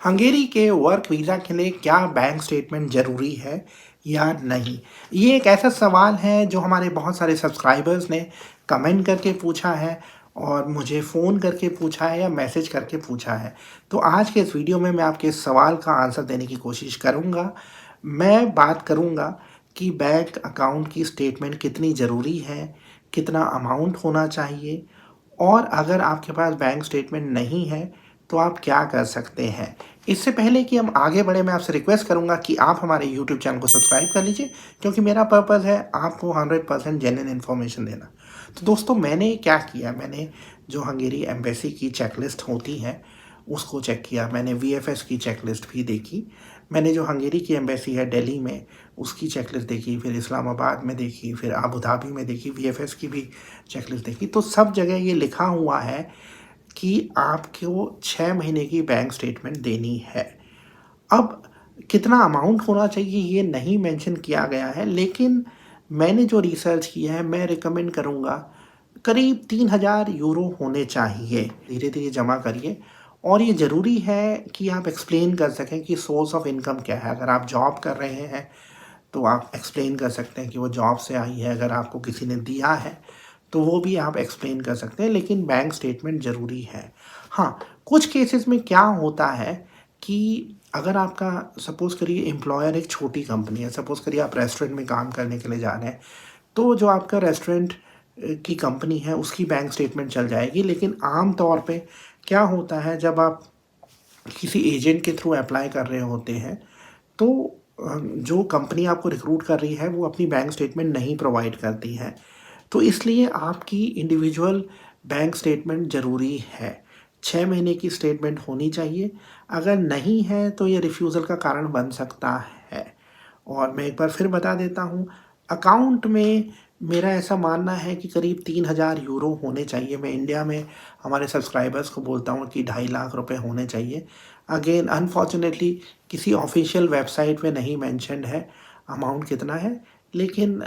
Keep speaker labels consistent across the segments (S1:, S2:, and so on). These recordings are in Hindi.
S1: हंगेरी के वर्क वीज़ा के लिए क्या बैंक स्टेटमेंट ज़रूरी है या नहीं? ये एक ऐसा सवाल है जो हमारे बहुत सारे सब्सक्राइबर्स ने कमेंट करके पूछा है और मुझे फ़ोन करके पूछा है या मैसेज करके पूछा है। तो आज के इस वीडियो में मैं आपके इस सवाल का आंसर देने की कोशिश करूँगा। मैं बात करूँगा कि बैंक अकाउंट की स्टेटमेंट कितनी ज़रूरी है, कितना अमाउंट होना चाहिए और अगर आपके पास बैंक स्टेटमेंट नहीं है, तो आप क्या कर सकते हैं? इससे पहले कि हम आगे बढ़ें, मैं आपसे रिक्वेस्ट करूँगा कि आप हमारे यूट्यूब चैनल को सब्सक्राइब कर लीजिए, क्योंकि मेरा पर्पज़ है आपको 100% जेन्युइन इन्फॉर्मेशन देना। तो दोस्तों, मैंने क्या किया, मैंने जो हंगेरी एम्बेसी की चेकलिस्ट होती है, उसको चेक किया। मैंने वीएफएस की चेकलिस्ट भी देखी। मैंने जो हंगेरी की एम्बेसी है दिल्ली में, उसकी चेकलिस्ट देखी, फिर इस्लामाबाद में देखी, फिर अबू धाबी में देखी, वीएफएस की भी चेकलिस्ट देखी। तो सब जगह ये लिखा हुआ है कि आपको 6 महीने की बैंक स्टेटमेंट देनी है। अब कितना अमाउंट होना चाहिए ये नहीं मेंशन किया गया है, लेकिन मैंने जो रिसर्च किया है, मैं रिकमेंड करूँगा करीब 3000 यूरो होने चाहिए। धीरे-धीरे जमा करिए और ये ज़रूरी है कि आप एक्सप्लेन कर सकें कि सोर्स ऑफ इनकम क्या है। अगर आप जॉब कर रहे हैं, तो आप एक्सप्लेन कर सकते हैं कि वो जॉब से आई है। अगर आपको किसी ने दिया है, तो वो भी आप एक्सप्लेन कर सकते हैं, लेकिन बैंक स्टेटमेंट ज़रूरी है। हाँ, कुछ केसेस में क्या होता है कि अगर आपका सपोज़ करिए एम्प्लॉयर एक छोटी कंपनी है, सपोज़ करिए आप रेस्टोरेंट में काम करने के लिए जा रहे हैं, तो जो आपका रेस्टोरेंट की कंपनी है उसकी बैंक स्टेटमेंट चल जाएगी। लेकिन आम तौर पे क्या होता है, जब आप किसी एजेंट के थ्रू अप्लाई कर रहे होते हैं, तो जो कंपनी आपको रिक्रूट कर रही है वो अपनी बैंक स्टेटमेंट नहीं प्रोवाइड करती है। तो इसलिए आपकी इंडिविजुअल बैंक स्टेटमेंट ज़रूरी है। 6 महीने की स्टेटमेंट होनी चाहिए। अगर नहीं है तो ये रिफ्यूज़ल का कारण बन सकता है। और मैं एक बार फिर बता देता हूँ, अकाउंट में मेरा ऐसा मानना है कि करीब 3000 यूरो होने चाहिए। मैं इंडिया में हमारे सब्सक्राइबर्स को बोलता हूँ कि 2.5 लाख रुपए होने चाहिए। अगेन अनफॉर्चुनेटली किसी ऑफ़िशियल वेबसाइट पे नहीं मेंशन्ड है अमाउंट कितना है, लेकिन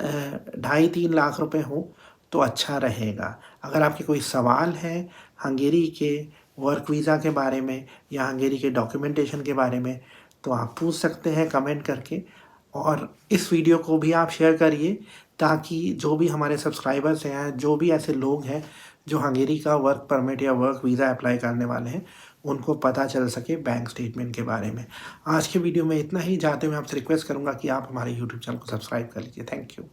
S1: 2.5-3 लाख रुपए हो तो अच्छा रहेगा। अगर आपके कोई सवाल हैं हंगेरी के वर्क वीज़ा के बारे में या हंगेरी के डॉक्यूमेंटेशन के बारे में, तो आप पूछ सकते हैं कमेंट करके। और इस वीडियो को भी आप शेयर करिए, ताकि जो भी हमारे सब्सक्राइबर्स हैं, जो भी ऐसे लोग हैं जो हंगेरी का वर्क परमिट या वर्क वीज़ा अप्लाई करने वाले हैं, उनको पता चल सके बैंक स्टेटमेंट के बारे में। आज के वीडियो में इतना ही। जाते हुए आपसे रिक्वेस्ट करूँगा कि आप हमारे यूट्यूब चैनल को सब्सक्राइब कर लीजिए। Thank you.